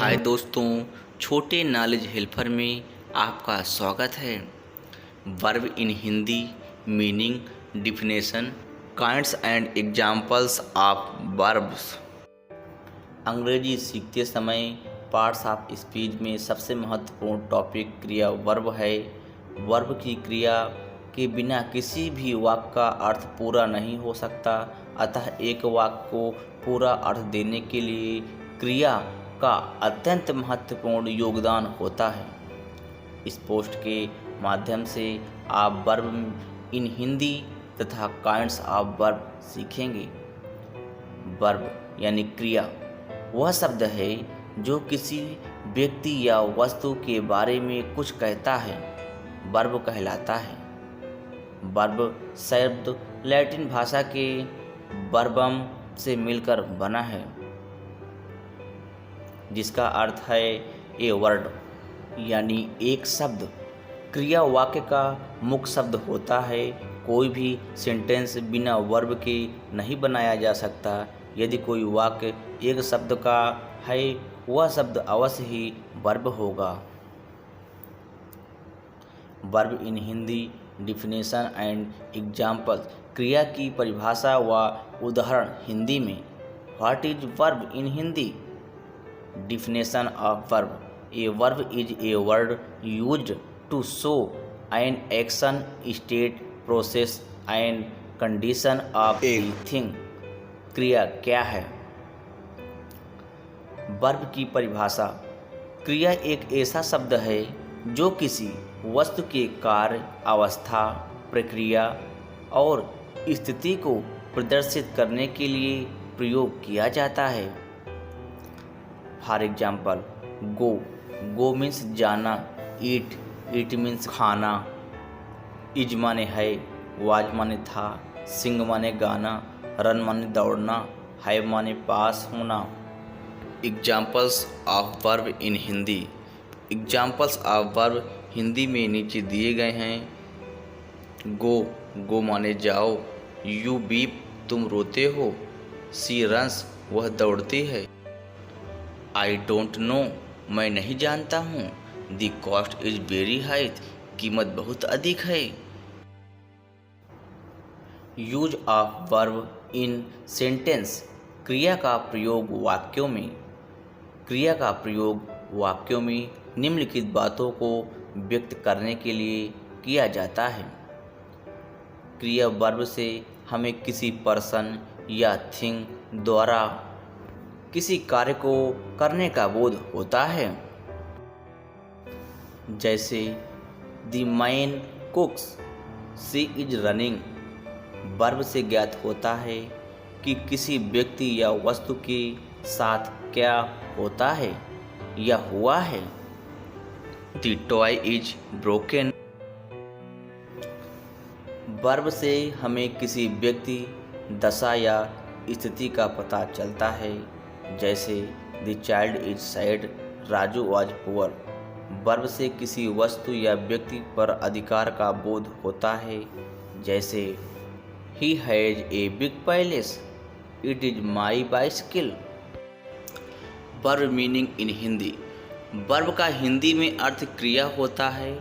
हाय दोस्तों, छोटे knowledge helper में आपका स्वागत है। Verb in Hindi, meaning, definition, kinds and examples of verbs. अंग्रेजी सीखते समय पार्ट्स ऑफ स्पीच में सबसे महत्वपूर्ण टॉपिक क्रिया वर्ब है। वर्ब की क्रिया के बिना किसी भी वाक्य का अर्थ पूरा नहीं हो सकता, अतः एक वाक्य को पूरा अर्थ देने के लिए क्रिया का अत्यंत महत्वपूर्ण योगदान होता है। इस पोस्ट के माध्यम से आप वर्ब इन हिंदी तथा काइंड्स ऑफ वर्ब सीखेंगे। वर्ब यानी क्रिया वह शब्द है जो किसी व्यक्ति या वस्तु के बारे में कुछ कहता है, वर्ब कहलाता है। वर्ब शब्द लैटिन भाषा के वर्बम से मिलकर बना है, जिसका अर्थ है ए वर्ड, यानी एक शब्द। क्रिया वाक्य का मुख्य शब्द होता है। कोई भी सेंटेंस बिना वर्ब के नहीं बनाया जा सकता। यदि कोई वाक्य एक शब्द का है, वह शब्द अवश्य ही वर्ब होगा। Verb in Hindi, definition and example. क्रिया की परिभाषा व उदाहरण हिंदी में। What is verb in Hindi? Definition of verb. A verb is a word used to show an action, state, process and condition of a thing. क्रिया क्या है? वर्ब की परिभाषा। क्रिया एक ऐसा शब्द है जो किसी वस्तु के कार्य, अवस्था, प्रक्रिया और स्थिति को प्रदर्शित करने के लिए प्रयोग किया जाता है। फॉर एग्जाम्पल, गो मीन्स जाना, ईट मीन्स खाना, इज माने है, वाज माने था, सिंग माने गाना, रन माने दौड़ना, है माने पास होना। Examples of verb in Hindi. Examples of verb Hindi में नीचे दिए गए हैं। गो माने जाओ, यू वीप तुम रोते हो, सी रन्स वह दौड़ती है, आई डोंट नो मैं नहीं जानता हूँ, the cost is very high कीमत बहुत अधिक है। Use of verb in sentence. क्रिया का प्रयोग वाक्यों में। क्रिया का प्रयोग वाक्यों में निम्नलिखित बातों को व्यक्त करने के लिए किया जाता है। क्रिया वर्ब से हमें किसी पर्सन या थिंग द्वारा किसी कार्य को करने का बोध होता है। जैसे the man कुक्स, she is running. Verb से ज्ञात होता है कि किसी व्यक्ति या वस्तु के साथ क्या होता है या हुआ है। The toy is broken. Verb से हमें किसी व्यक्ति, दशा या स्थिति का पता चलता है। जैसे the child is sad, Raju was poor. Verb से किसी वस्तु या व्यक्ति पर अधिकार का बोध होता है। जैसे he has a big palace, it is my bicycle. Verb meaning in Hindi. Verb का हिंदी में अर्थ क्रिया होता है।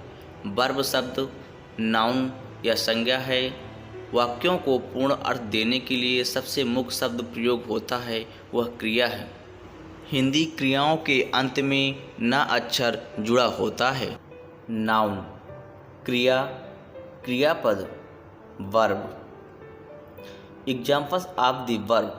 वर्ब शब्द नाउन या संज्ञा है। वाक्यों को पूर्ण अर्थ देने के लिए सबसे मुख्य शब्द प्रयोग होता है, वह क्रिया है। हिंदी क्रियाओं के अंत में न अक्षर जुड़ा होता है। नाउन क्रिया, क्रियापद, verb. Examples of the verb: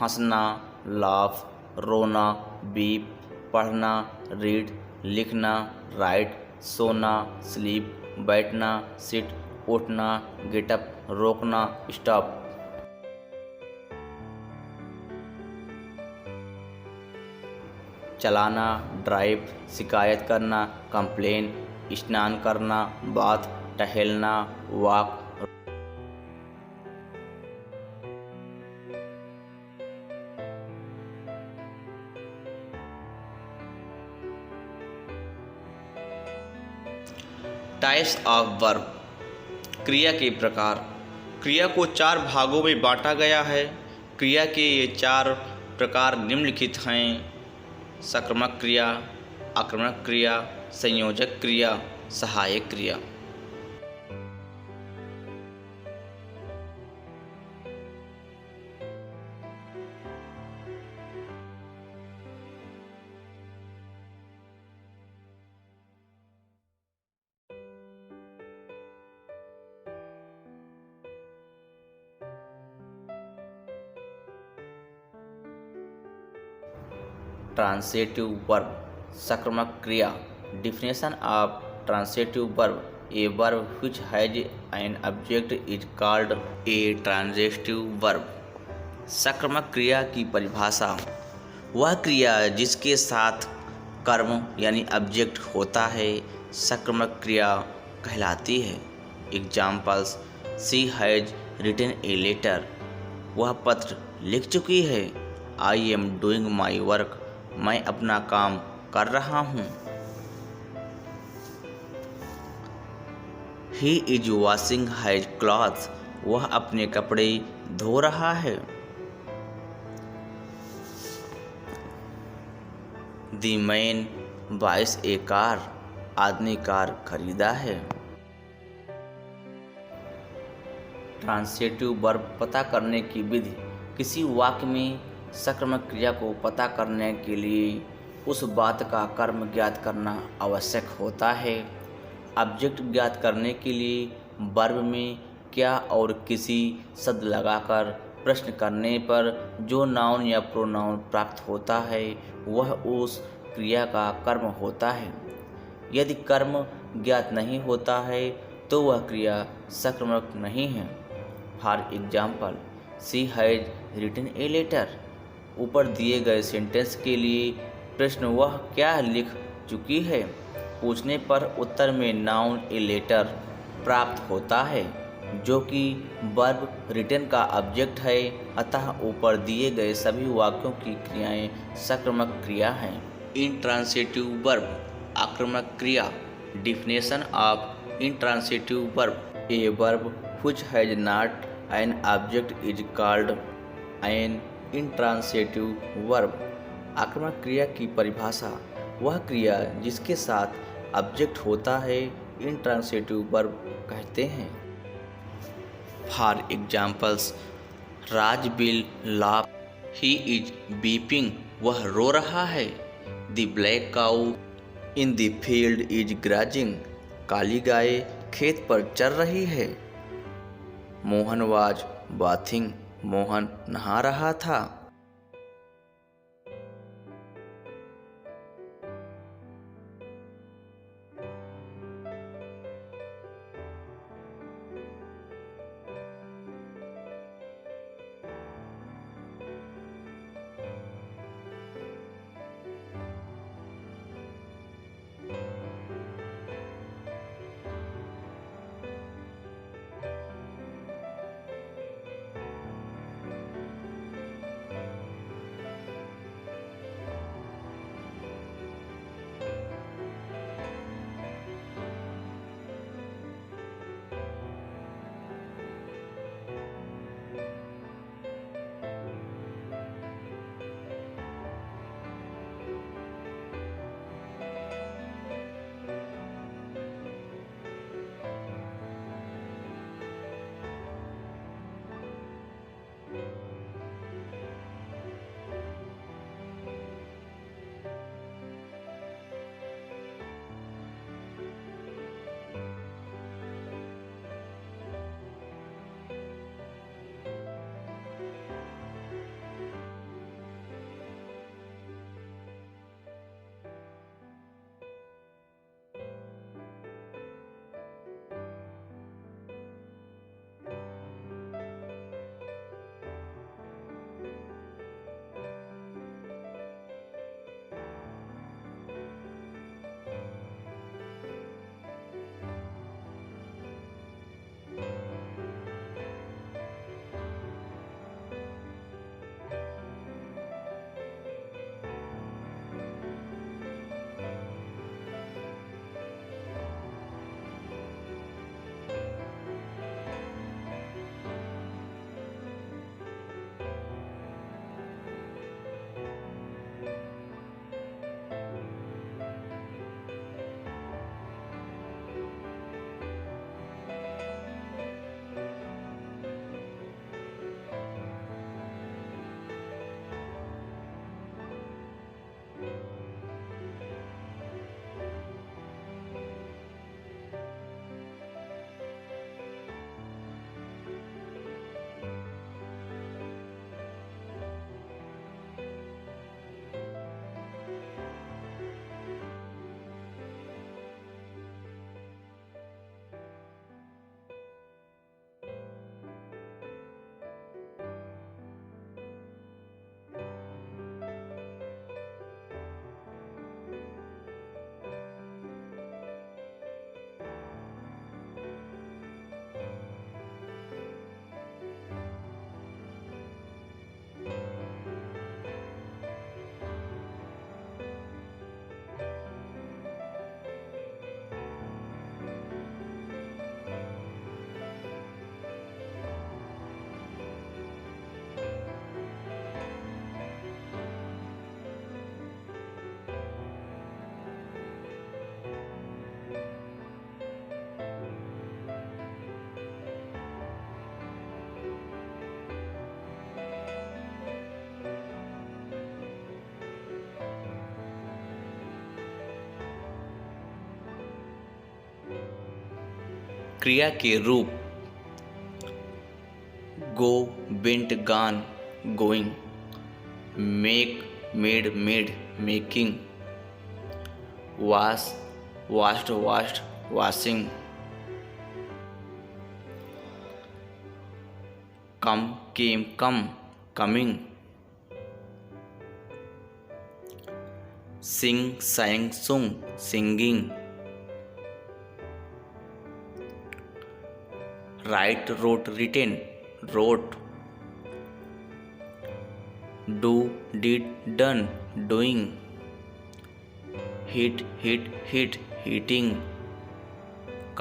हंसना, लाफ, रोना, वीप, पढ़ना, रीड, लिखना, राइट, सोना, स्लीप, बैठना, सिट, उठना, गेटअप, रोकना, स्टॉप। चलाना, ड्राइव, शिकायत करना, कंप्लेन, स्नान करना, बाथ, टहलना, वॉक। Types of verb. क्रिया के प्रकार। क्रिया को 4 भागों में बांटा गया है। क्रिया के ये 4 प्रकार निम्नलिखित हैं। सक्रामक क्रिया, आक्रमक क्रिया, संयोजक क्रिया, सहायक क्रिया। ट्रांसिटिव वर्ब, सक्रामक क्रिया। Definition of transitive verb: a verb which has an object is called a transitive verb. सक्रामक क्रिया की परिभाषा: वह क्रिया जिसके साथ कर्म यानी ऑब्जेक्ट होता है सक्रामक क्रिया कहलाती है। Examples: she has written a letter, वह पत्र लिख चुकी है। I am doing my work, मैं अपना काम कर रहा हूँ। He is washing his clothes, वह अपने कपड़े धो रहा है। द मैन बाइस ए कार, आदमी कार खरीदा है। ट्रांसिटिव वर्ब पता करने की विधि: किसी वाक्य में सक्रामक क्रिया को पता करने के लिए उस बात का कर्म ज्ञात करना आवश्यक होता है। ऑब्जेक्ट ज्ञात करने के लिए वर्ब में क्या और किसी शब्द लगाकर प्रश्न करने पर जो नाउन या प्रोनाउन प्राप्त होता है वह उस क्रिया का कर्म होता है। यदि कर्म ज्ञात नहीं होता है तो वह क्रिया सक्रामक नहीं है। For example, she has written a letter. ऊपर दिए गए सेंटेंस के लिए प्रश्न वह क्या लिख चुकी है पूछने पर उत्तर में नाउन ए लेटर प्राप्त होता है जो कि वर्ब रिटन का ऑब्जेक्ट है। अतः ऊपर दिए गए सभी वाक्यों की क्रियाएं सक्रामक क्रिया हैं। इंट्रांसिटिव वर्ब, आक्रमक क्रिया। Definition of intransitive verb: a verb which has not an object is called an intransitive verb. आक्रमक क्रिया की परिभाषा: वह क्रिया जिसके साथ ऑब्जेक्ट होता है इंट्रांसिटिव वर्ब कहते हैं। For examples, Raj will laugh, he is weeping, वह रो रहा है। The black cow in the field is grazing, काली गाय खेत पर चर रही है। मोहन वाज बाथिंग, मोहन नहा रहा था। क्रिया के रूप go, went, gone, going, make, made, made, making, wash, washed, washed, washing, come, came, come, coming, sing, sang, sung, singing, write, wrote, written, wrote, do, did, done, doing, hit, hit, hit, hitting,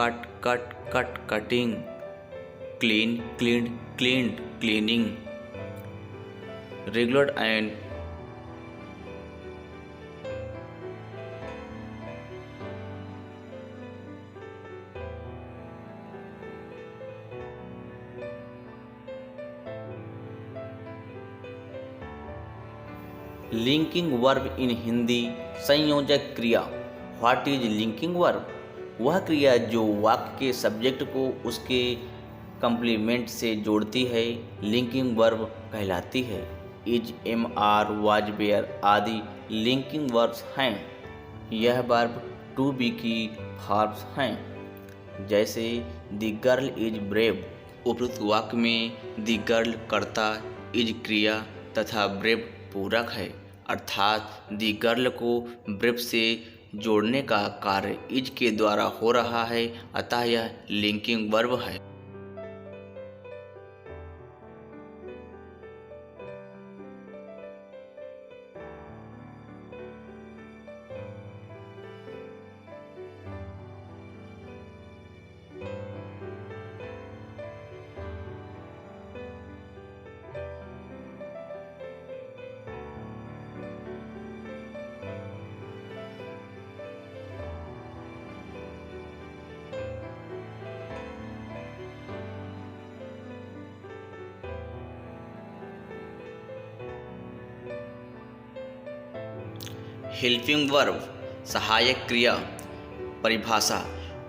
cut, cut, cut, cutting, clean, cleaned, cleaned, cleaning, regular and linking verb in Hindi. संयोजक क्रिया। What is linking verb? वह क्रिया जो वाक्य के subject को उसके complement से जोड़ती है लिंकिंग वर्ब कहलाती है। Is, am, are, was, were आदि लिंकिंग वर्ब्स हैं। यह वर्ब टू बी की फॉर्म्स हैं। जैसे द गर्ल इज ब्रेव। उपरोक्त वाक्य में द गर्ल कर्ता, इज क्रिया तथा ब्रेव पूरक है, अर्थात दी गर्ल को ब्रेव से जोड़ने का कार्य इज के द्वारा हो रहा है, अतः यह लिंकिंग वर्ब है। हेल्पिंग वर्ब सहायक क्रिया। परिभाषा।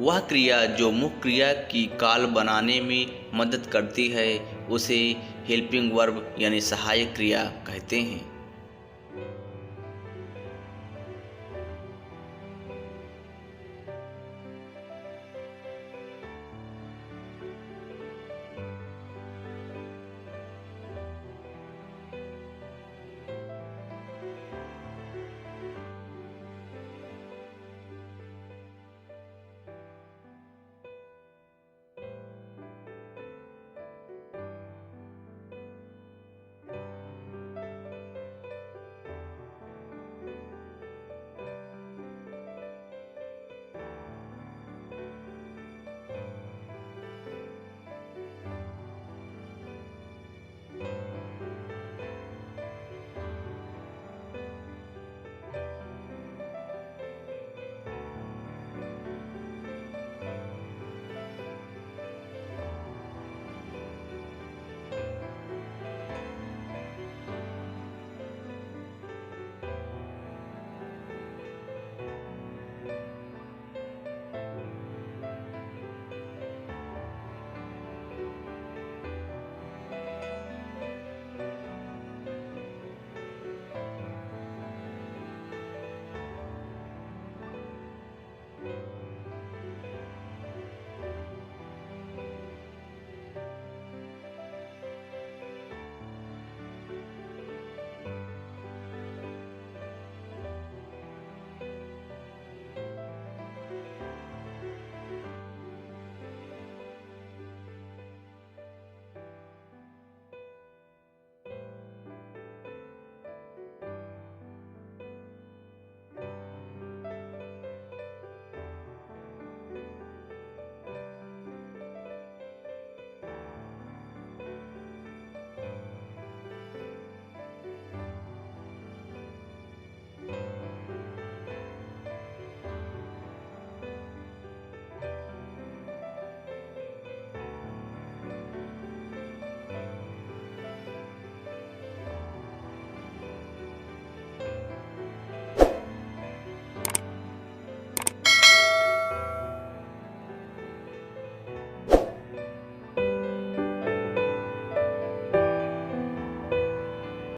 वह क्रिया जो मुख्य क्रिया की काल बनाने में मदद करती है उसे हेल्पिंग वर्ब यानी सहायक क्रिया कहते हैं।